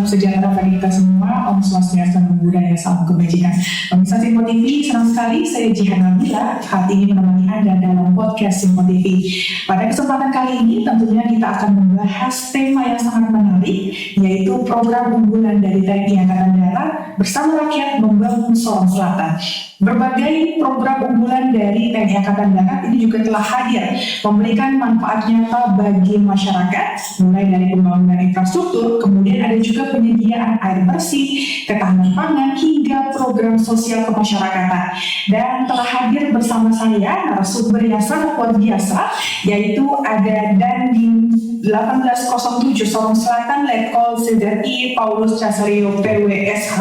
sejahtera bagi kita semua. Om Swastiastu, Namo Buddhaya, salam kebajikan. Pemirsa Simpo TV, senang sekali saya Jihan Nabila hari ini menemani Anda dalam podcast Simpo TV. Pada kesempatan kali ini tentunya kita akan membahas tema yang sangat menarik, yaitu program unggulan dari TNI Angkatan Darat bersama rakyat membangun Sorong Selatan. Berbagai program unggulan dari TNI Angkatan Darat ini juga telah hadir memberikan manfaat nyata bagi masyarakat, mulai dari pembangunan infrastruktur, kemudian ada juga penyediaan air bersih, ketahanan pangan, hingga program sosial kemasyarakatan. Dan telah hadir bersama saya narasumber yang sangat luar biasa, yaitu ada Dandim 1807 Sorong Selatan, Letkol CZI Paulus Casario PWSH.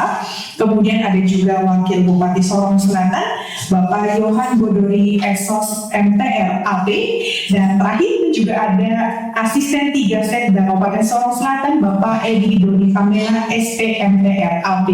Kemudian ada juga Wakil Bupati Sorong Selatan, Bapak Yohan Godori Esos MTR AP. Dan terakhir juga ada Asisten 3 Sekda Kabupaten Sorong Selatan, Bapak Edi Doni Kamela SP MTR AP.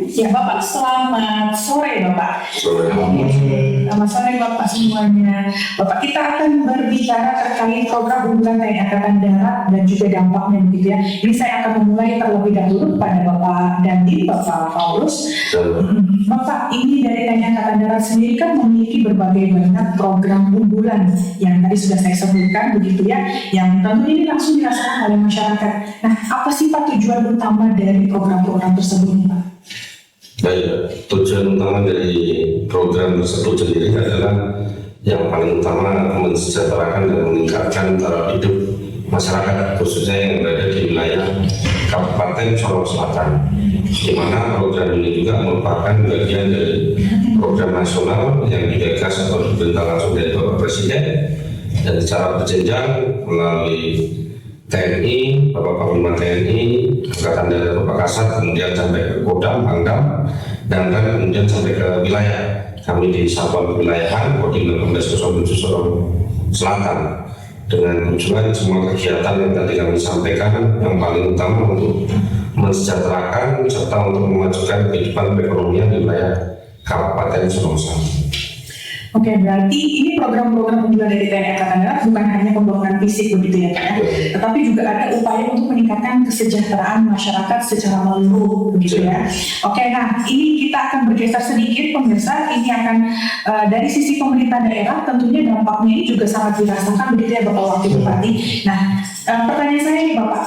Ya Bapak, selamat sore Bapak. Selamat sore Bapak semuanya. Bapak, kita akan berbicara terkait program unggulan TNI Angkatan Darat dan juga dampaknya begitu ya. Ini saya akan memulai terlebih dahulu pada Bapak Dandim, Bapak Paulus. Bapak, ini dari TNI Angkatan Darat sendiri kan memiliki berbagai banyak program unggulan yang tadi sudah saya sebutkan begitu ya, yang tentu ini langsung dirasakan oleh masyarakat. Nah, apa sih Pak tujuan utama dari program-program tersebut Pak? Baik, tujuan utama dari program tersebut sendiri adalah yang paling utama mensejahterakan dan meningkatkan taraf hidup masyarakat, khususnya yang berada di wilayah Kabupaten Sorong Selatan, di mana program ini juga merupakan bagian dari program nasional yang digagas atau diperintah langsung dari Bapak Presiden dan secara berjenjang melalui TNI, Bapak Panglima TNI, Angkatan Darat Bapak Kasat, kemudian sampai ke Kodam, Pangdam, dan kemudian sampai ke wilayah. Kami di Satuan Kewilayahan Kodim 1807 Sorong Selatan, dengan tujuan semua kegiatan yang tadi kami sampaikan yang paling utama untuk mensejahterakan serta untuk memajukan kehidupan perekonomian di wilayah Kabupaten Sorong Selatan. Oke, berarti ini program-program unggulan dari TNI Angkatan Darat bukan hanya pembangunan fisik begitu ya Pak ya, tetapi juga ada upaya untuk meningkatkan kesejahteraan masyarakat secara menyeluruh begitu ya. Oke, nah ini kita akan bergeser sedikit pemirsa, ini akan dari sisi pemerintah daerah tentunya dampaknya ini juga sangat dirasakan begitu ya Bapak Wakil Bupati. Nah, pertanyaan saya nih Bapak,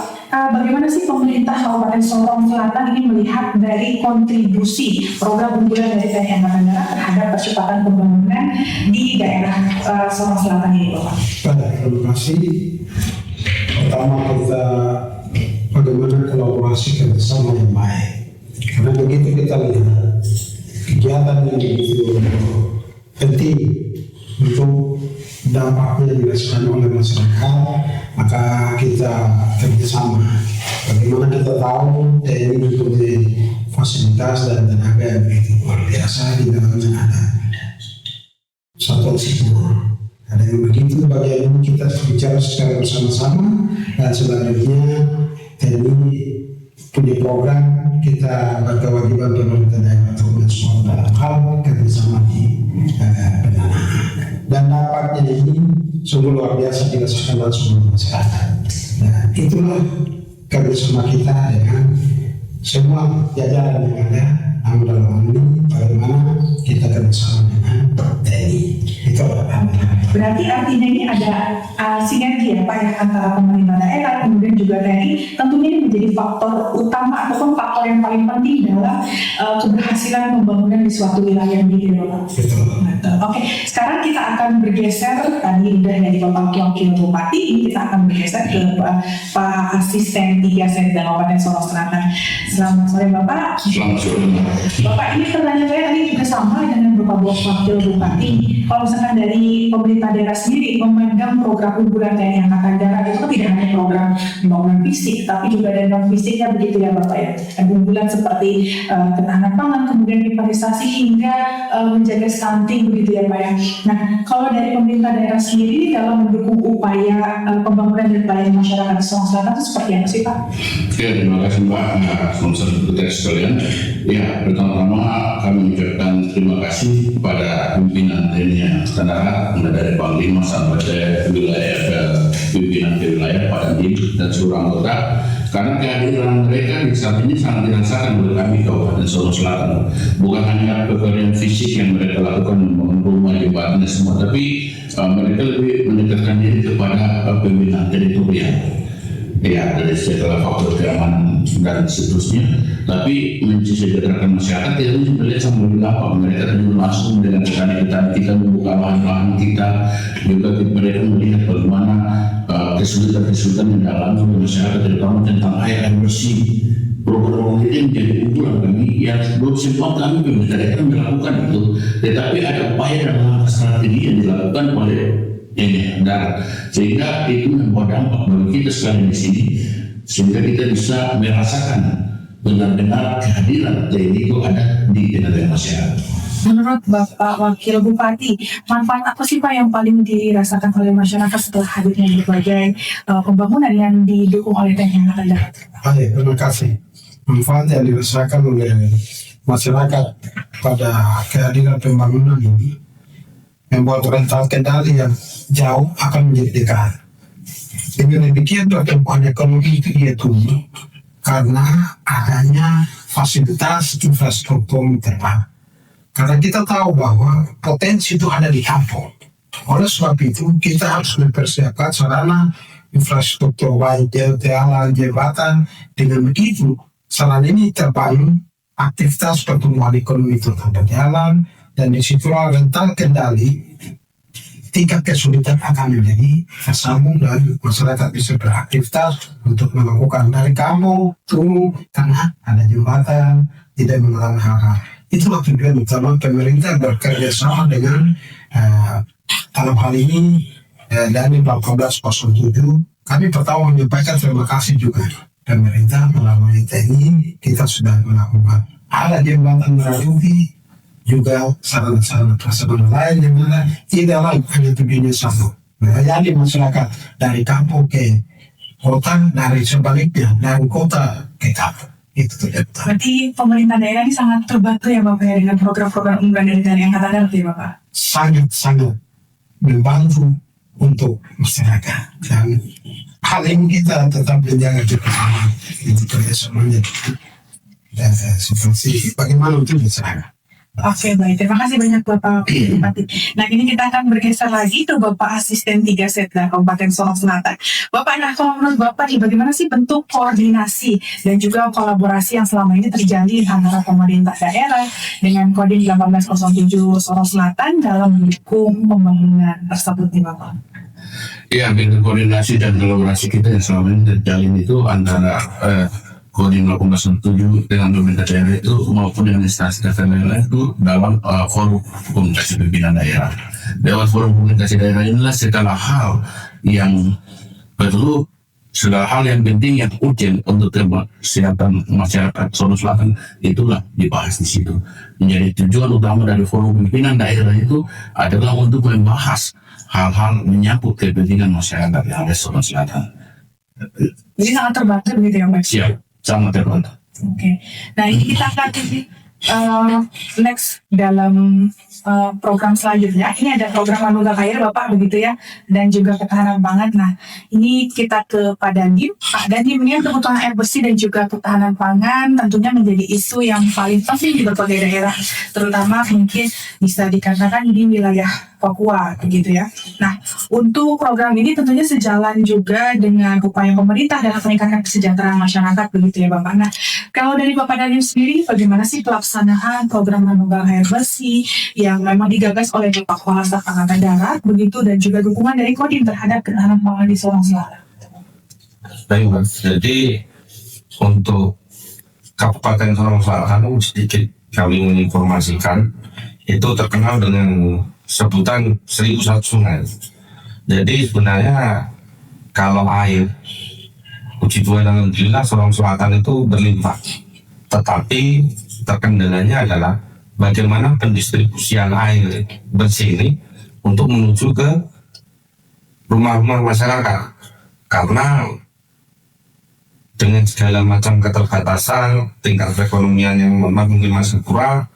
bagaimana sih pemerintah Kabupaten Sorong Selatan ini melihat dari kontribusi program unggulan dari TNI Angkatan Darat terhadap percepatan pembangunan di daerah Sorong Selatan ini Bapak? Terima kasih. Pertama kita bagaimana kolaborasi kerjasama yang baik. Karena begitu kita lihat kegiatan yang begitu penting untuk dampaknya dirasakan oleh masyarakat, maka kita kerjasama. Bagaimana kita tahu TNI mempunyai fasilitas dan tenaga yang begitu luar biasa, di dalamnya ada satuan sipil. Ada yang begitu, bagian ini kita bicara secara bersama-sama, dan sebenarnya TNI punya program, kita berkewajiban pemerintah daerah untuk mensupport dalam hal kerjasama di pendanaan. Dan dampaknya ini sungguh luar biasa dirasakan langsung oleh masyarakat. Nah, itulah kerjasama kita dengan semua jajaran yang ada. Namun dalam hal ini bagaimana kita kerjasama dengan TNI. Itu berarti artinya ini ada sinergi ya Pak ya, antara pemerintah daerah kemudian juga TNI. Tentunya ini menjadi faktor utama ataupun faktor yang paling penting dalam keberhasilan pembangunan di suatu wilayah begitu ya Pak. Betul. Oke, sekarang kita akan bergeser, tadi udah dari Bapak Wakil Bupati, ini kita akan bergeser ke Pak Asisten 3 Sekda Kabupaten Sorong Selatan. Selamat sore Bapak. Selamat sore. Bapak, ini pertanyaan saya tadi juga sama dengan Bapak Wakil Bupati. Kalau misalkan dari pemerintah daerah sendiri memandang program unggulan TNI Angkatan Darat itu kan tidak hanya program pembangunan fisik, tapi juga ada non fisiknya begitu ya Bapak ya. Ada unggulan seperti ketahanan pangan, kemudian investasi hingga menjaga stunting begitu ya Pak ya. Nah, kalau dari pemerintah daerah sendiri dalam mendukung upaya pembangunan dan pelayanan masyarakat di Sorong Selatan itu seperti apa sih Pak? Ya, terima kasih Mbak. Selamat sore sekalian. Ya, pertama-tama kami mengucapkan terima kasih kepada pimpinan TNI Angkatan Darat, mulai dari Panglima sampai ke wilayah, ke pimpinan ke wilayah, Pak Dandim dan seluruh anggota Karena kehadiran mereka di saat ini sangat dirasakan oleh kami Kabupaten Sorong Selatan. Bukan hanya pekerjaan fisik yang mereka lakukan membangun rumah, jembatan dan semua, tapi mereka lebih mendekatkan diri kepada pembinaan teritorial. Ya, dari segala faktor keamanan dan seterusnya. Tapi mensejahterakan masyarakat tidak mesti melihat sama berapa. Mereka terjun langsung dengan petani kita membuka lahan-lahan kita. Juga mereka melihat bagaimana kesulitan-kesulitan yang dialami oleh masyarakat, terutama tentang air bersih. Program ini menjadi unggulan kami yang belum sempat kami pemerintah melakukan itu, tetapi ada upaya dan langkah strategi yang dilakukan oleh darat, sehingga itu membawa dampak bagi kita sekalian di sini, sehingga kita bisa merasakan benar-benar kehadiran TNI itu ada di tengah-tengah masyarakat. Menurut Bapak Wakil Bupati, manfaat apa sih Pak yang paling dirasakan oleh masyarakat setelah hadirnya berbagai pembangunan yang didukung oleh TNI Angkatan Darat? Baik, terima kasih. Manfaat yang dirasakan oleh masyarakat pada kehadiran pembangunan ini membuat rental kendali yang jauh akan menjadi dekat. Dengan demikian pertumbuhan ekonomi itu dia tumbuh karena adanya fasilitas infrastruktur terpadu. Karena kita tahu bahwa potensi itu ada di kampung. Oleh sebab itu kita harus mempersiapkan sarana infrastruktur baik jalan, jembatan. Dengan begitu sarana ini terbangun, aktivitas pertumbuhan ekonomi itu berjalan, dan disitulah rentan kendali tingkat kesulitan akan menjadi tersambung dan masyarakat bisa beraktivitas untuk melakukan dari kampung turun karena ada jembatan, tidak mengalami hal-hal. Itulah tujuan utama pemerintah bekerja sama dengan dalam hal ini dari 1407 kami pertama menyampaikan terima kasih juga pemerintah melalui TNI. Kita sudah melakukan ada jembatan Merajuki, juga sarana-sarana prasarana lain yang mana tidak lain hanya tujuannya satu, melayani masyarakat dari kampung ke kota, dari sebaliknya dari kota ke kampung. Itu tidak. Berarti pemerintah daerah ini sangat terbantu ya Bapak ya dengan program-program unggulan dari TNI Angkatan Darat ya Bapak? Sangat-sangat membantu untuk masyarakat, dan hal ini kita tetap menjaga kebersamaan itu kerjasamanya dan situasi bagaimana untuk masyarakat. Oke, baik. Terima kasih banyak Bapak Bupati. Nah, ini kita akan bergeser lagi ke Bapak Asisten 3 Setda Kabupaten Sorong Selatan. Bapak, nah kalau menurut Bapak nih, bagaimana sih bentuk koordinasi dan juga kolaborasi yang selama ini terjalin antara pemerintah daerah dengan Kodim 1807 Sorong Selatan dalam mendukung pembangunan tersebut nih Bapak? Ya, bentuk koordinasi dan kolaborasi kita yang selama ini terjalin itu antara Kodim 1807 dengan pemerintah daerah itu maupun dengan instansi lain itu dalam forum komunikasi pimpinan daerah. Lewat forum komunikasi daerah inilah segala hal yang perlu, segala hal yang penting yang urgent untuk kesehatan masyarakat Sorong Selatan itulah dibahas di situ. Menjadi tujuan utama dari forum pimpinan daerah itu adalah untuk membahas hal-hal menyangkut kepentingan masyarakat yang ada di Sorong Selatan. Jadi sangat terbantu begitu ya Mas? Siap. Sangat terbantu. Oke. Nah ini kita akan next dalam program selanjutnya. Ini ada program Manugal Air Bapak begitu ya, dan juga ketahanan pangan. Nah ini kita ke Pak Dandim. Pak Dandim, ini kebutuhan air bersih dan juga ketahanan pangan tentunya menjadi isu yang paling penting di berbagai daerah, terutama mungkin bisa dikatakan di wilayah Papua begitu ya. Nah untuk program ini tentunya sejalan juga dengan upaya pemerintah dalam meningkatkan kesejahteraan masyarakat begitu ya Bapak. Nah kalau dari Bapak Dandim sendiri, bagaimana sih pelaksanaan program Manugal Air Bersih yang memang digagas oleh Bapak Kepala Staf Angkatan Darat begitu, dan juga dukungan dari Kodim terhadap ketahanan pangan di Sorong Selatan? Baik Mas, jadi untuk Kabupaten Sorong Selatan sedikit kami menginformasikan itu terkenal dengan sebutan 1001 sungai. Jadi sebenarnya kalau air, puji Tuhan alhamdulillah Sorong Selatan itu berlimpah, tetapi terkendalanya adalah bagaimana pendistribusian air bersih ini untuk menuju ke rumah-rumah masyarakat, karena dengan segala macam keterbatasan tingkat perekonomian yang mungkin masih kurang,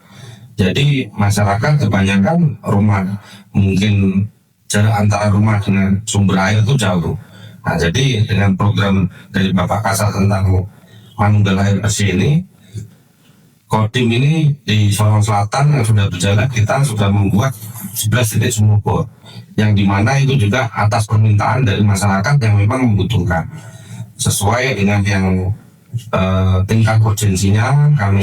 jadi masyarakat kebanyakan rumah mungkin jarak antara rumah dengan sumber air itu jauh. Nah, jadi dengan program dari Bapak Kasat tentang Manunggal Air Bersih ini, Kodim ini di Sorong Selatan yang sudah berjalan, kita sudah membuat 11 titik sumur bor, yang dimana itu juga atas permintaan dari masyarakat yang memang membutuhkan sesuai dengan yang tingkat urgensinya. Kami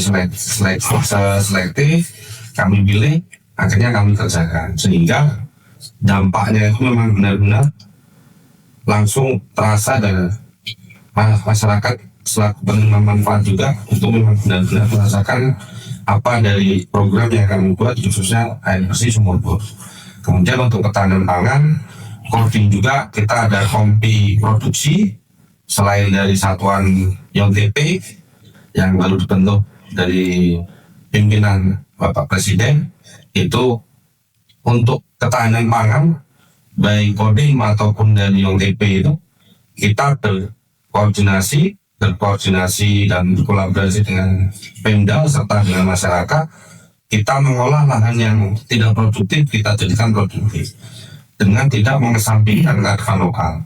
selektif, kami pilih, akhirnya kami kerjakan, sehingga dampaknya itu memang benar-benar langsung terasa dan masyarakat selaku penerima manfaat juga untuk memang benar-benar merasakan apa dari program yang kami buat, khususnya air bersih sumur bor. Kemudian untuk ketahanan pangan, Kodim juga kita ada kompi produksi selain dari satuan YONTP yang baru dibentuk dari pimpinan Bapak Presiden. Itu untuk ketahanan pangan baik Kodim ataupun dari YONTP itu kita berkoordinasi dan berkolaborasi dengan Pemda serta dengan masyarakat. Kita mengolah lahan yang tidak produktif, kita jadikan produktif dengan tidak mengesampingkan kearifan lokal.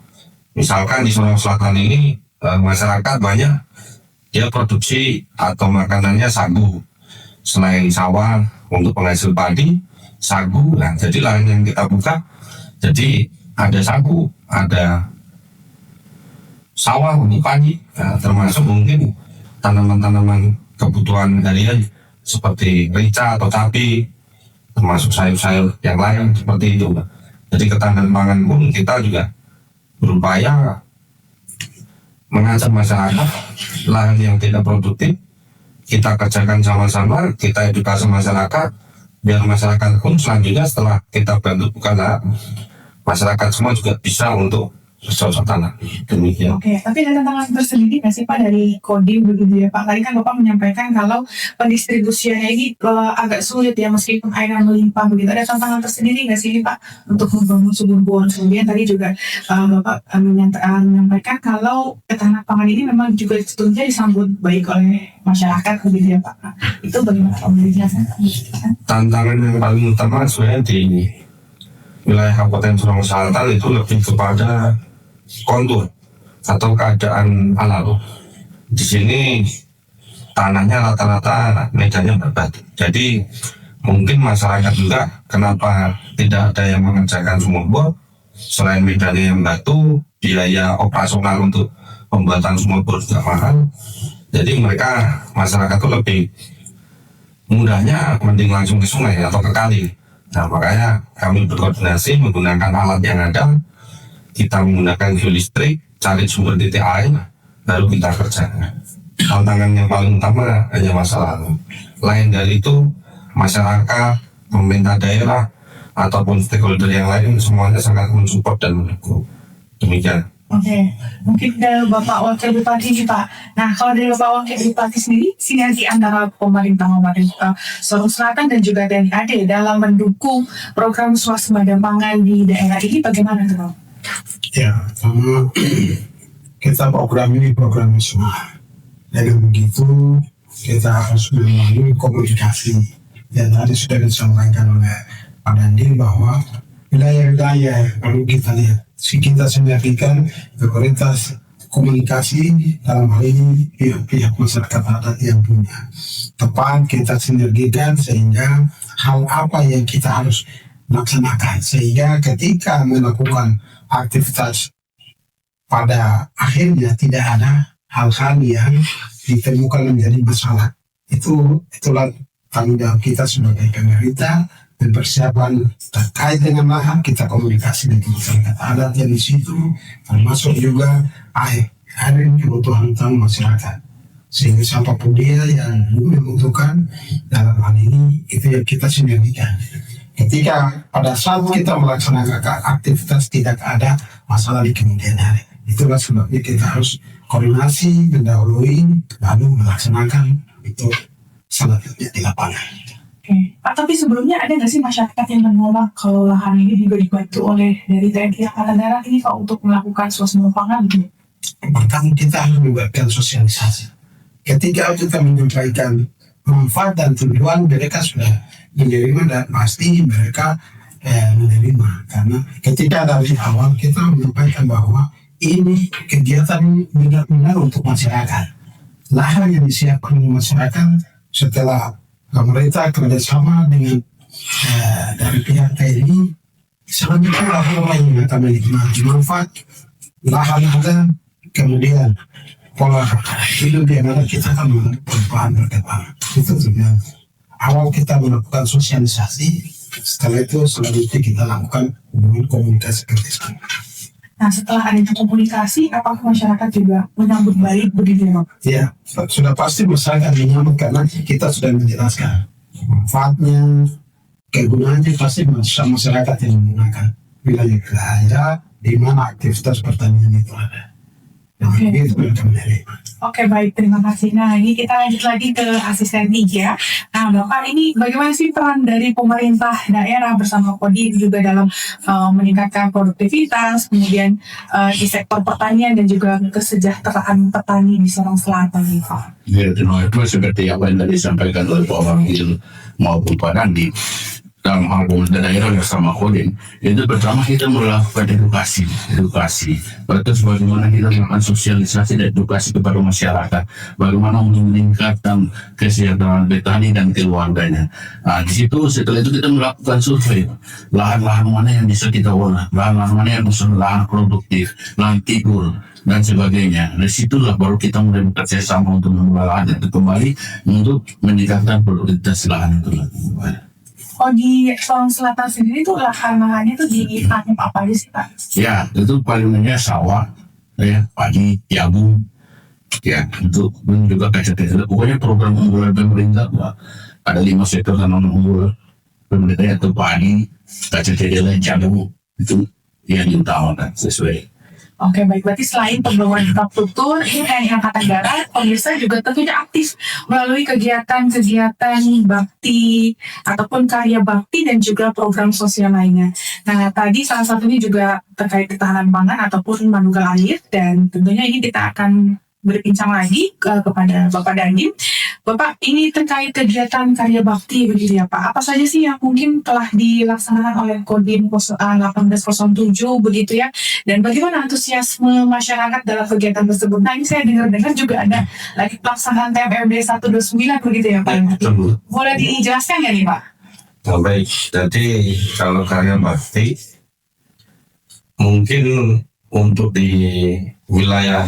Misalkan di Sorong Selatan ini masyarakat banyak dia produksi atau makanannya sagu, selain sawah untuk penghasil padi, sagu. Nah, jadi lahan yang kita buka, jadi ada sagu, ada sawah untuk padi, termasuk mungkin tanaman-tanaman kebutuhan harian seperti rica atau cabai, termasuk sayur-sayur yang lain seperti itu. Jadi ketahanan pangan pun kita juga berupaya mengajak masyarakat lahan yang tidak produktif kita kerjakan sama-sama, kita edukasi masyarakat biar masyarakat pun selanjutnya setelah kita bantu buka lahan, masyarakat semua juga bisa untuk bercocok tanam. Demikian. Oke, tapi ada tantangan tersendiri nggak sih Pak dari Kodim begitu ya Pak? Tadi kan Bapak menyampaikan kalau pendistribusiannya ini agak sulit ya meskipun airnya melimpah begitu. Ada tantangan tersendiri nggak sih Pak untuk membangun sumur bor? Kemudian tadi juga Bapak menyampaikan kalau ketahanan pangan ini memang juga tentunya disambut baik oleh masyarakat begitu ya Pak. Itu bagaimana Pak menjelaskan? Tantangan yang paling utama sebenarnya di wilayah Kabupaten Sorong Selatan itu lebih kepada kontur atau keadaan alam. Di sini tanahnya rata-rata medannya berbatu. Jadi mungkin masyarakat juga kenapa tidak ada yang mengerjakan sumur bor, selain medannya yang batu, biaya operasional untuk pembuatan sumur bor juga mahal. Jadi mereka masyarakat itu lebih mudahnya mending langsung ke sungai atau ke kali. Nah, makanya kami berkoordinasi menggunakan alat yang ada. Kita menggunakan geolistrik, cari sumber titik air, baru kita kerjakan. Tantangan yang paling utama hanya masalah lalu. Lain dari itu, masyarakat, pemerintah daerah, ataupun stakeholder yang lain, semuanya sangat mensupport dan mendukung. Demikian. Oke, mungkin ke Bapak Wakil Bupati nih Pak. Nah, kalau dari Bapak Wakil Bupati sendiri, sinergi antara pemerintah Sorong Selatan dan juga TNI AD dalam mendukung program swasembada pangan di daerah ini bagaimana tuh Pak? Ya, pertama kita program ini program nasional. Dengan begitu kita harus melalui komunikasi. Dan tadi sudah disampaikan oleh Pak Dandi bahwa wilayah-wilayah perlu kita lihat. Kita sinergikan pemerintah komunikasi dalam hal ini pihak masyarakat adat yang punya. Tepat kita sinergikan sehingga hal apa yang kita harus laksanakan. Sehingga ketika melakukan aktivitas pada akhirnya tidak ada hal-hal yang ditemukan menjadi masalah. Itulah tanggung jawab kita sebagai pemerintah dan persiapan terkait dengan lahan. Kita komunikasi dengan masyarakat adat yang di situ, termasuk juga air kebutuhan utama masyarakat. Sehingga siapapun dia yang membutuhkan dalam hal ini itu yang kita sinergikan. Ketika pada saat kita melaksanakan aktivitas tidak ada masalah di kemudian hari. Itulah sebabnya kita harus koordinasi, mendahului, lalu melaksanakan itu selanjutnya di lapangan. Oke, Pak, tapi sebelumnya ada nggak sih masyarakat yang menolak kalau lahan ini juga dibantu oleh dari TNI Angkatan Darat ini Pak untuk melakukan swasembada pangan gitu? Pertama kita harus membuatkan sosialisasi. Ketika kita menyampaikan manfaat dan tujuan, mereka sudah menerima dan pasti mereka menerima. Karena ketika dari awal kita menyampaikan bahwa ini kegiatan benar-benar untuk masyarakat. Lahan yang disiapkan oleh masyarakat setelah pemerintah kerjasama dengan dari pihak TNI, selanjutnya apa yang akan menikmati manfaat lahan ada, kemudian pola hidup yang ada kita akan mengalami perubahan berkembang. Itu juga awal kita melakukan sosialisasi, setelah itu selanjutnya kita lakukan hubungan komunikasi kerjasama. Nah, setelah adanya komunikasi, apakah masyarakat juga menyambut baik begitu ya, Pak? Ya, sudah pasti masyarakat menyambut karena kita sudah menjelaskan manfaatnya, kegunaannya, pasti masyarakat yang menggunakan wilayah di mana aktivitas pertanian itu ada. Oke. Itu mereka menerima. Oke, baik, terima kasih. Nah, ini kita lanjut lagi ke asisten 3. Nah, Bapak, ini bagaimana sih peran dari pemerintah daerah bersama Kodim juga dalam meningkatkan produktivitas, kemudian di sektor pertanian dan juga kesejahteraan petani di Sorong Selatan nih, Pak? Ya, itu seperti apa yang tadi disampaikan oleh Pak Wakil maupun Pak Dandi. Dalam hal pemerintah daerah bersama Kodim, itu pertama kita melakukan edukasi. Terus bagaimana kita melakukan sosialisasi dan edukasi kepada masyarakat, bagaimana untuk meningkatkan kesejahteraan petani dan keluarganya. Nah, di situ setelah itu kita melakukan survei, lahan-lahan mana yang bisa kita olah, lahan-lahan mana yang bisa lahan produktif, lahan tibur dan sebagainya. Dari situlah baru kita mulai bekerja sama untuk mengelola lahan itu kembali untuk meningkatkan produktivitas lahan itu kembali. Oh, di Sorong Selatan sendiri tuh lahan-lahannya tuh ditanam apa aja sih, Pak? Ya, itu paling banyak sawah, ya, padi, jagung, ya, untuk juga kecil-kecil. Pokoknya program unggulan pemerintah, ada 5 sektor tanaman unggul pemerintah, yaitu padi, kecil-kecil, jagung, itu yang diutamakan sesuai. Oke, baik. Berarti selain pembangunan infrastruktur, ini TNI Angkatan Darat, pemirsa juga tentunya aktif melalui kegiatan-kegiatan bakti ataupun karya bakti dan juga program sosial lainnya. Nah, tadi salah satunya juga terkait ketahanan pangan ataupun manunggal air, dan tentunya ini kita akan berbincang lagi kepada Bapak Dandim. Bapak, ini terkait kegiatan karya bakti begitu ya Pak. Apa saja sih yang mungkin telah dilaksanakan oleh Kodim 1807 begitu ya? Dan bagaimana antusiasme masyarakat dalam kegiatan tersebut? Nah, ini saya dengar-dengar juga ada lagi pelaksanaan TMRD 129 begitu ya Pak? Boleh dijelaskan nggak nih Pak? Nah, baik, jadi kalau karya bakti mungkin untuk di wilayah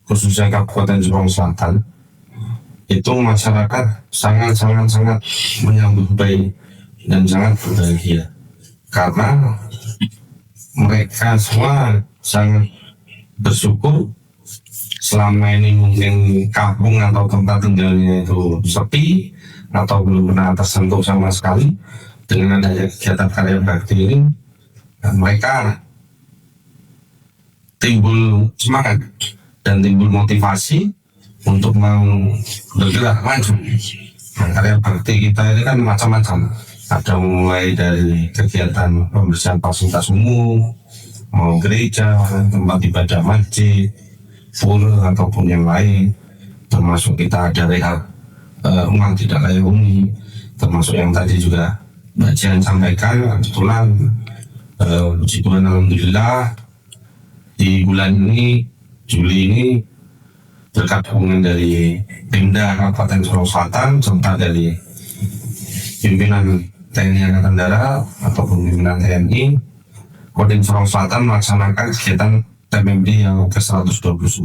khususnya Kabupaten Sorong Selatan itu masyarakat sangat menyambut baik dan sangat berbahagia karena mereka semua sangat bersyukur selama ini mungkin kampung atau tempat tinggalnya itu sepi atau belum pernah tersentuh sama sekali. Dengan adanya kegiatan karya bakti ini mereka timbul semangat dan timbul motivasi untuk mau bergerak maju. Nah, karya bakti kita ini kan macam-macam. Ada mulai dari kegiatan pembersihan fasilitas umum, mau gereja, tempat ibadah masjid, pura ataupun yang lain. Termasuk kita ada rehab uang tidak layak huni. Termasuk yang tadi juga Mbak Jian sampaikan, kebetulan puji Tuhan alhamdulillah di bulan ini Juli ini berkat dukungan dari Pemda Kabupaten Sorong Selatan serta dari pimpinan TNI Angkatan Darat ataupun pimpinan TNI, Kodim Sorong Selatan melaksanakan kegiatan TMMD yang ke-129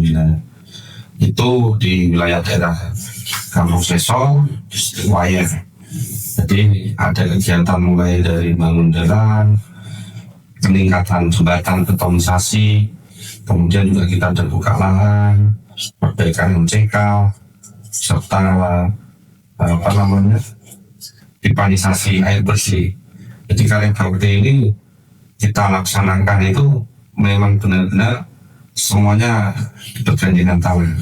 itu di wilayah daerah Kampung Seso, Distrik Wayer. Jadi ada kegiatan mulai dari bangun jalan, peningkatan jembatan, betonisasi, kemudian juga kita ada buka lahan, perbaikan MCK, serta pipanisasi air bersih. Jadi karya bakti ini kita laksanakan itu memang benar-benar semuanya bergandengan tangan.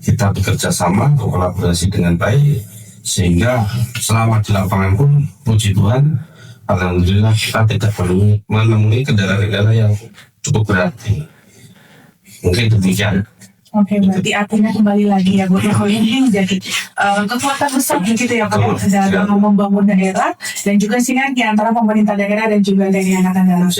Kita bekerja sama, berkolaborasi dengan baik, sehingga selama di lapangan pun puji Tuhan alhamdulillah kita tidak perlu menemui kendala-kendala yang cukup berat. Mungkin demikian. Oke, berarti artinya kembali lagi ya Bu, bahwa ini menjadi kekuatan besar begitu ya Pak dalam membangun daerah dan juga sinergi antara pemerintah daerah dan juga TNI Angkatan Darat.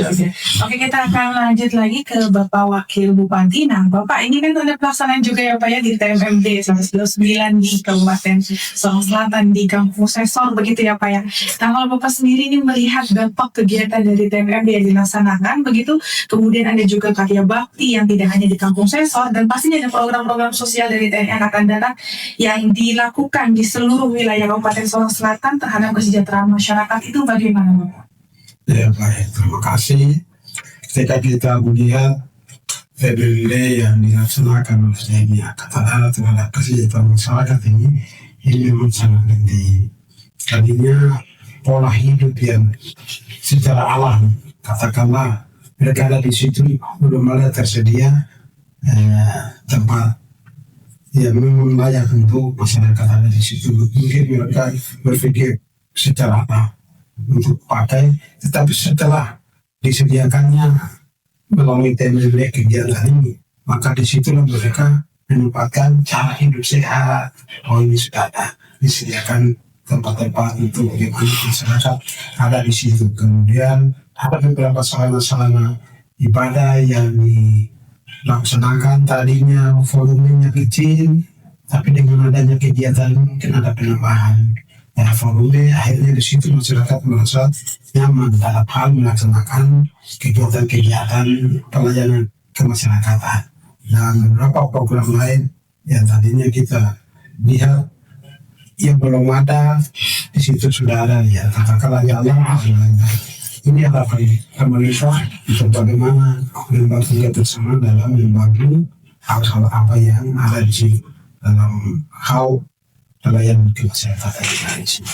Oke, kita akan lanjut lagi ke Bapak Wakil Bupati. Nah, Bapak ini kan ada pelaksanaan juga ya Pak ya di TMMD 199 di Kabupaten Sorong Selatan di Kampung Sesor begitu ya Pak ya. Nah, kalau Bapak sendiri ini melihat dampak kegiatan dari TMMD yang dilaksanakan begitu, kemudian ada juga karya bakti yang tidak hanya di Kampung Sesor dan pastinya ada program-program sosial dari TNI Angkatan Darat yang dilakukan di seluruh wilayah Kabupaten Sorong Selatan terhadap kesejahteraan masyarakat itu bagaimana Bapak? Ya baik, terima kasih. Ketika kita melihat TMMD yang dilaksanakan oleh TNI Angkatan Darat terhadap kesejahteraan masyarakat ini memang sangat penting. Tadinya pola hidup yang secara alam, katakanlah mereka ada di situ belum ada tersedia tempat yang memang layak untuk masyarakat ada di situ. Mungkin mereka berpikir secara apa untuk pakai, tetapi setelah disediakannya melalui TMMD kegiatan ini, maka di situlah mereka menempatkan cara hidup sehat. Oh, ini sudah ada disediakan tempat-tempat untuk bagaimana masyarakat ada di situ. Kemudian ada beberapa sarana-sarana ibadah yang dilaksanakan, tadinya volumenya kecil, tapi dengan adanya kegiatan mungkin ada penambahan volume. Akhirnya di situ masyarakat merasa nyaman dalam hal melaksanakan kegiatan-kegiatan pelayanan kemasyarakatan. Dan beberapa program lain yang tadinya kita lihat yang belum ada di situ sudah ada ya, katakanlah ya Allah. Ini harapan pemerintah untuk bagaimana membantu kita bersama dalam membantu hal-hal apa yang ada di sini dalam hal pelayanan kemasyarakatan di sini.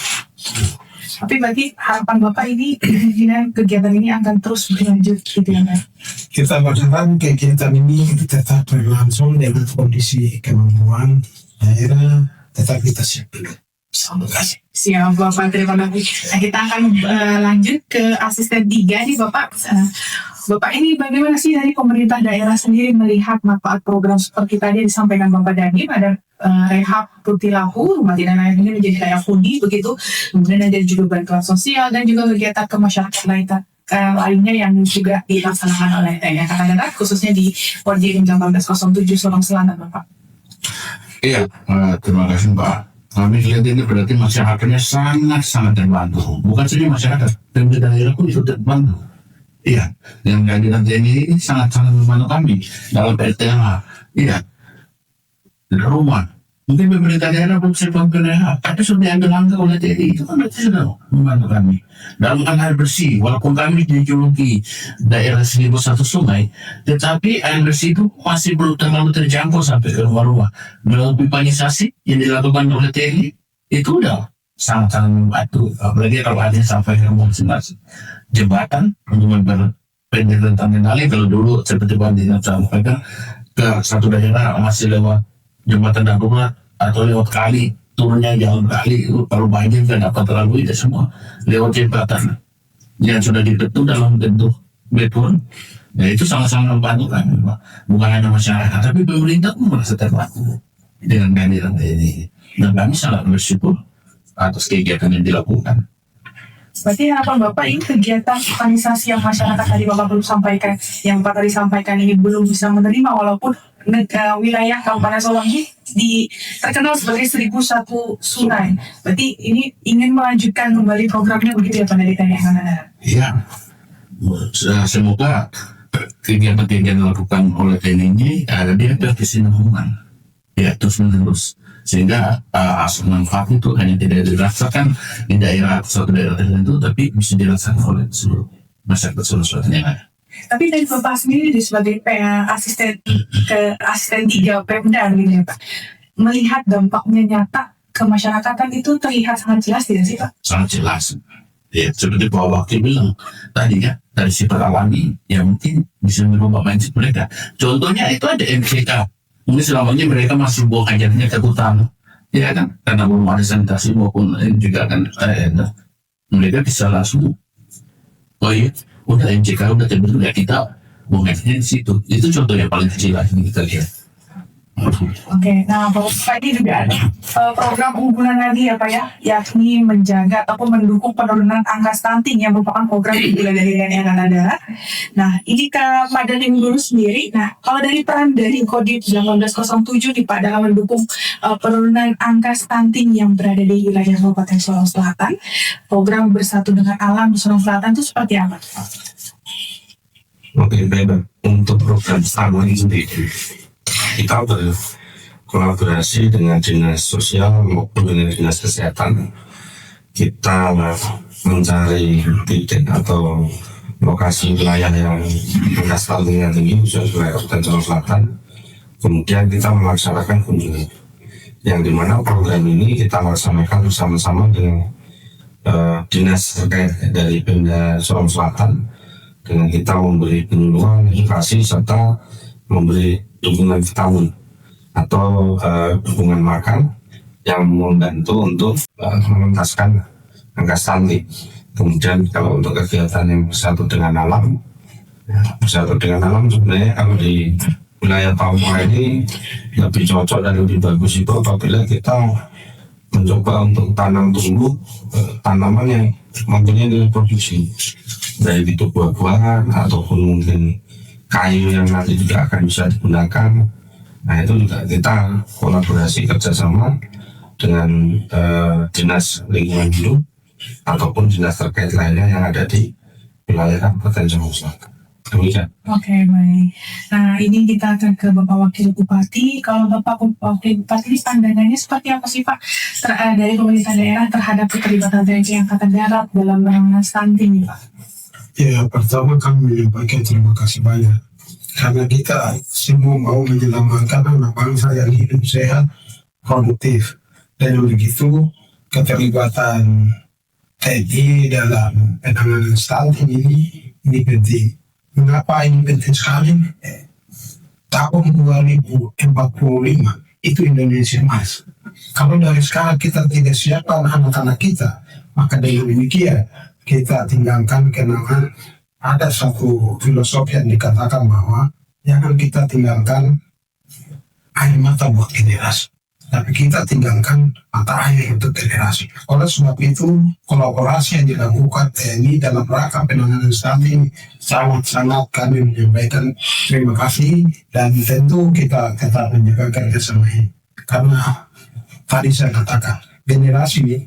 Tapi bagi harapan Bapak ini kemungkinan kegiatan ini akan terus berlanjut gitu ya Pak? Kita berharap kegiatan ini tetap berlangsung dengan kondisi kemampuan daerah, tetap kita siap dulu. Terima kasih. Siap Bapak, terima kasih. Nah, kita akan lanjut ke asisten 3 nih Bapak. Bapak ini bagaimana sih dari pemerintah daerah sendiri melihat manfaat program seperti tadi disampaikan Bapak Dhani pada rehab Rutilahu, rumah tidak layak ini menjadi layak huni begitu. Kemudian ada juga bantuan sosial dan juga kegiatan ke masyarakat lainnya yang juga dilaksanakan oleh TNI Angkatan Darat khususnya di Kodim 1807 Sorong Selatan Bapak. Iya, terima kasih Pak. Kami lihat ini berarti masyarakatnya sangat terbantu. Bukan saja masyarakat, pemerintah daerah pun ikut terbantu. Iya, yang kehadiran TNI ini sangat-sangat membantu kami dalam PTLH. Iya, di rumah. Mungkin pemerintah daerah belum siap PTLH, tapi sudah diambil langkah oleh TNI, itu kan berarti sudah membantu kami. Dalam air bersih, walaupun kami dijuluki daerah 1001 sungai, tetapi air bersih itu masih belum terlalu terjangkau sampai ke rumah-rumah. Melalui pipanisasi yang dilakukan oleh TNI, itu udah sangat-sangat membantu. Apalagi kalau ada sampai ke rumah masing-masing. Jembatan untuk memperpendek tentang kendali, kalau dulu seperti Bandi sampaikan ke satu daerah masih lewat jembatan darurat atau lewat kali, turunnya jalan kali, kalau banjir kan dapat terlalu tidak semua lewat jembatan yang sudah dibentuk dalam bentuk beton. Nah itu sangat-sangat membantu kami, bukan hanya masyarakat tapi pemerintah pun merasa terbantu dengan kehadiran ini, dan kami sangat bersyukur atas kegiatan yang dilakukan. Berarti harapan Bapak ini kegiatan organisasi yang masyarakat tadi Bapak belum sampaikan, yang Bapak tadi sampaikan ini belum bisa menerima walaupun wilayah Kabupaten Sorong ini terkenal sebagai 1001 sungai. Berarti ini ingin melanjutkan kembali programnya begitu ya Pak dari TNI Angkatan Darat? Iya, semoga kegiatan-kegiatan yang dilakukan oleh TNI ini dia berkesinambungan, ya terus menerus, sehingga asal manfaat itu hanya tidak dirasakan di daerah suatu daerah tertentu, tapi bisa dirasakan oleh seluruh masyarakat Sorong Selatan yang ada. Tapi dari Bapak sendiri sebagai asisten 3 Pemda gitu ya Pak, melihat dampaknya nyata ke masyarakatan itu terlihat sangat jelas tidak sih Pak? Sangat jelas. Ya, seperti Pak Wakil bilang tadi ya, dari sifat alami yang mungkin bisa merubah mindset mereka. Contohnya itu ada MCK. Mungkin selama ini mereka masih buang ajarnya ke hutan, ya kan? Karena belum ada sanitasi maupun juga kan mereka bisa langsung, oh iya, udah MCK udah terbentuk ya kita buang ajarnya di situ. Itu contoh yang paling kecil lah yang kita lihat. Oke, nah Bapak ini juga ada program unggulan lagi ya Pak ya, yakni menjaga ataupun mendukung penurunan angka stunting yang merupakan program unggulan dari TNI Angkatan Darat. Nah, ini kepada Unggul sendiri, nah kalau dari peran dari Kodim 1907 nih Pak dalam mendukung penurunan angka stunting yang berada di wilayah Kabupaten Sorong Selatan, program Bersatu dengan Alam Sorong Selatan itu seperti apa? Oke, baik. Untuk program stunting sendiri, kita berkolaborasi dengan dinas sosial maupun dengan dinas kesehatan. Kita mencari titik atau lokasi wilayah yang angka stuntingnya tinggi, khususnya wilayah Kabupaten Sorong Selatan. Kemudian kita melaksanakan kunjungan, yang dimana program ini kita laksanakan bersama-sama dengan dinas terkait dari Pemda Sorong Selatan, dengan kita memberi penyuluhan, edukasi, serta memberi dukungan vitamin atau dukungan makan yang membantu untuk mengentaskan angka stunting. Kemudian kalau untuk kegiatan yang bersatu dengan alam, sebenarnya kalau di wilayah Papua ini lebih cocok dan lebih bagus itu apabila kita mencoba untuk tanam tumbuh tanaman yang mempunyai nilai produksi, baik itu buah-buahan ataupun mungkin kayu yang nanti juga akan bisa digunakan. Nah, itu juga kita kolaborasi kerjasama dengan dinas lingkungan hidup ataupun dinas terkait lainnya yang ada di wilayah Kabupaten Sorong Selatan. Demikian. Oke, baik. Nah, ini kita akan ke Bapak Wakil Bupati. Kalau Bapak Wakil Bupati ini pandangannya seperti apa sih Pak dari pemerintah daerah terhadap keterlibatan TNI Angkatan Darat dalam penanganan stunting, Pak? Ya, pertama kami menyampaikan terima kasih banyak karena kita semua mau menyelamatkan anak bangsa yang hidup sehat, produktif, dan begitu keterlibatan TNI dalam penanganan stunting ini penting. Mengapa ini penting sekali? Tahun 2045 itu Indonesia Emas. Kalau dari sekarang kita tidak siapkan anak-anak kita, maka dengan demikian kita tinggalkan kenangan. Ada satu filosofi yang dikatakan bahwa jangan kita tinggalkan air mata buat generasi, tapi kita tinggalkan mata air untuk generasi. Oleh sebab itu, kolaborasi yang dilakukan TNI dalam rangka penanganan stunting sangat-sangat kami menyampaikan terima kasih, dan tentu kita tetap menjaga kerjasama ini. Karena tadi saya katakan, generasi ini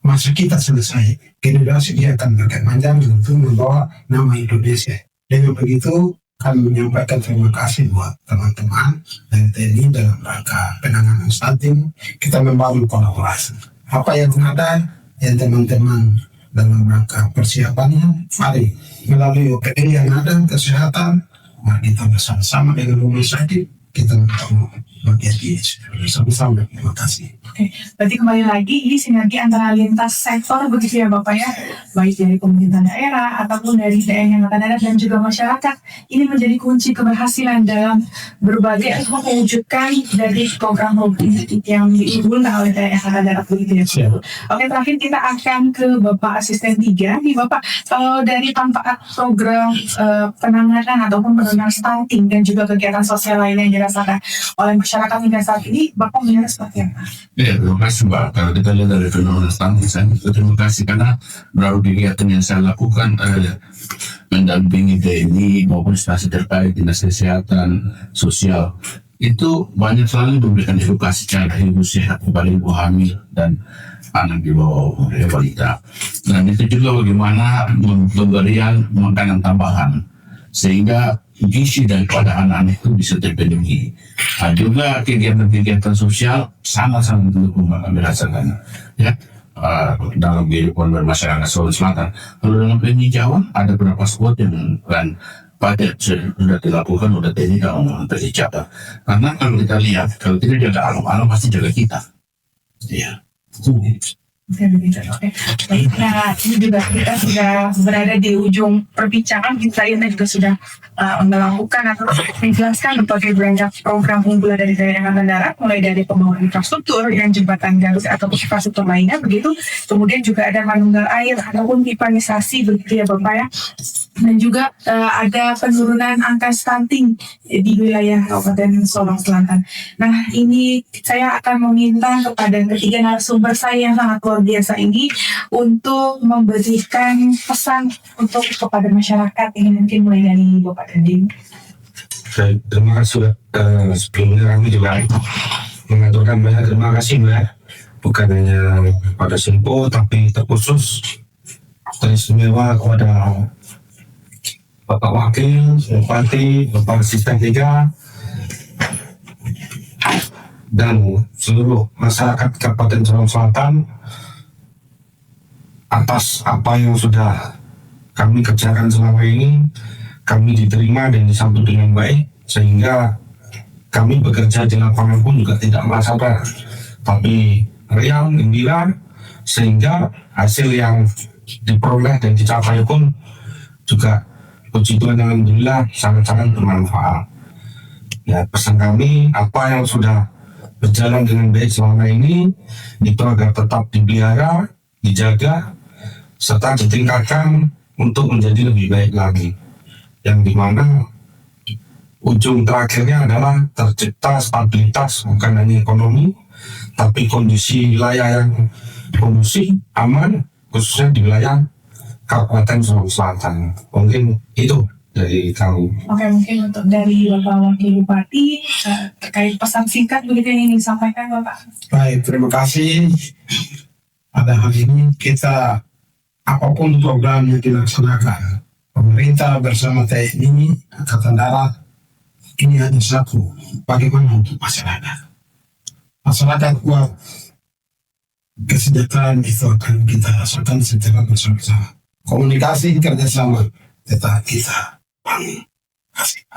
masa kita selesai, generasi dia akan berkembang untuk membawa nama Indonesia. Dengan begitu, kami menyampaikan terima kasih buat teman-teman dari TNI dalam rangka penanganan stunting. Kita membangun kolaborasi. Apa yang ada, yang teman-teman dalam rangka persiapannya, mari melalui OPD yang ada, kesehatan, mari kita bersama-sama dengan rumah sakit, kita membangun bagian ini bersama-sama. Terima kasih. Oke, berarti kembali lagi ini sinergi antara lintas sektor begitu ya Bapak ya, baik dari pemerintah daerah ataupun dari TNI Angkatan Darat dan juga masyarakat. Ini menjadi kunci keberhasilan dalam berbagai mewujudkan dari program yang diunggulkan oleh TNI Angkatan Darat begitu ya. Oke, terakhir kita akan ke Bapak Asisten 3. Nih Bapak, kalau dari manfaat program penanganan ataupun penurunan stunting dan juga kegiatan sosial lainnya yang dirasakan oleh masyarakat hingga saat ini, Bapak melihat seperti apa? Ya, terima kasih Mbak. Kalau kita lihat dari fenomena stunting, saya terima kasih karena melalui kegiatan yang saya lakukan mendampingi TNI maupun instansi terkait dinas kesehatan sosial, itu banyak sekali memberikan edukasi cara hidup sehat kepada ibu hamil dan anak di bawah umur balita. Dan itu juga bagaimana pemberian makanan tambahan sehingga gizi daripada anak-anak itu bisa terpenuhi. Nah, juga kegiatan-kegiatan sosial sangat-sangat mendukung kami rasakan ya dalam kehidupan bermasyarakat Sulawesi Selatan. Kalau dalam penghijauan ada beberapa spot yang kan padat sudah dilakukan oleh TNI dalam terhijau. Karena kalau kita lihat, kalau tidak jaga alam, alam pasti jaga kita. Ya. Oke. Baik, nah ini juga kita sudah berada di ujung perbincangan. Kita ini juga sudah melakukan atau menjelaskan berbagai banyak program unggulan dari daerah Angkatan Darat, mulai dari pembangunan infrastruktur yang jembatan Garut atau infrastruktur lainnya begitu. Kemudian juga ada manunggal air ataupun pipanisasi begitu ya Bapak ya. Dan juga ada penurunan angka stunting di wilayah Kabupaten Sorong Selatan. Nah, ini saya akan meminta kepada ketiga narasumber saya yang sangat luar biasa ini untuk memberikan pesan untuk kepada masyarakat. Ini mungkin mulai dari Bapak Dandi. Baik, terima kasih. Sebelumnya kami juga mengaturkan banyak terima kasih Mbak. Bukan hanya pada Simpo, tapi terkhusus teristimewa kepada Bapak Wakil, Bupati, Bapak Asisten 3, dan seluruh masyarakat Kabupaten Sorong Selatan atas apa yang sudah kami kerjakan selama ini. Kami diterima dan disambut dengan baik, sehingga kami bekerja di lapangan pun juga tidak merasa berat, tapi riang, gembira, sehingga hasil yang diperoleh dan dicapai pun juga puji Tuhan, alhamdulillah sangat-sangat bermanfaat. Ya, pesan kami apa yang sudah berjalan dengan baik selama ini itu agar tetap dipelihara, dijaga, serta ditingkatkan untuk menjadi lebih baik lagi. Yang dimana ujung terakhirnya adalah tercipta stabilitas bukan hanya ekonomi, tapi kondisi wilayah yang kondusif, aman, khususnya di wilayah Kabupaten Sorong Selatan. Mungkin itu dari kami. Oke, mungkin untuk dari Bapak Wakil Bupati terkait pesan singkat begitu yang ingin disampaikan Bapak. Baik, terima kasih. Pada hari ini kita apapun program yang dilaksanakan, pemerintah bersama TNI, Angkatan Darat, ini hanya satu, bagaimana untuk masyarakat. Masyarakat kuat, kesejahteraan itu akan kita rasakan secara bersama-sama. Komunikasi kerjasama tetap kita bangun.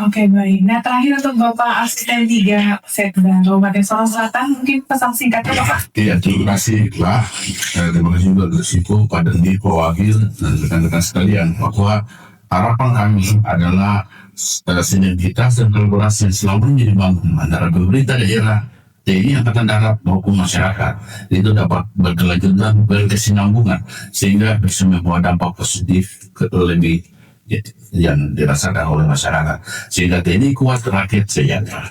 Oke, baik. Nah, terakhir untuk Bapak Asisten 3 Setda Kabupaten Sorong Selatan, mungkin pesan singkatnya Bapak. Iya, terima kasih Pak. Terima kasih juga dari Sipo, Pak Dendi, Pak Wakil, dan rekan-rekan sekalian, bahwa harapan kami adalah sinergitas dan kolaborasi yang selalu dibangun antara pemerintah daerah, TNI Angkatan Darat maupun masyarakat itu dapat berkelanjutan, berkesinambungan, sehingga bisa membawa dampak positif ke lebih yang dirasakan oleh masyarakat, sehingga TNI kuat, rakyat sejahtera.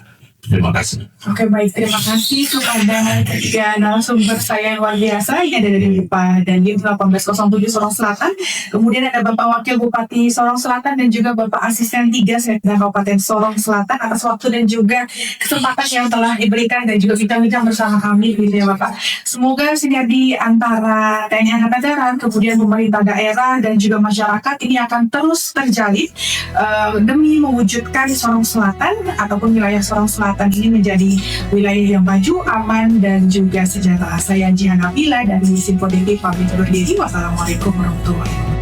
Terima kasih. Oke, baik. Terima kasih kepada ketiga narasumber saya yang luar biasa yang ada dari Pak Dandim 1807 Sorong Selatan. Kemudian ada Bapak Wakil Bupati Sorong Selatan dan juga Bapak Asisten 3 Setda Kabupaten Sorong Selatan atas waktu dan juga kesempatan yang telah diberikan dan juga bincang-bincang bersama kami gitu ya Bapak. Semoga sinergi antara TNI Angkatan Darat, kemudian pemerintah daerah dan juga masyarakat ini akan terus terjalin demi mewujudkan Sorong Selatan ataupun wilayah Sorong Selatan ini menjadi wilayah yang maju, aman, dan juga sejahtera. Saya Jihan Nabila dari Simpo TV, pamit undur diri. Wassalamualaikum warahmatullahi wabarakatuh.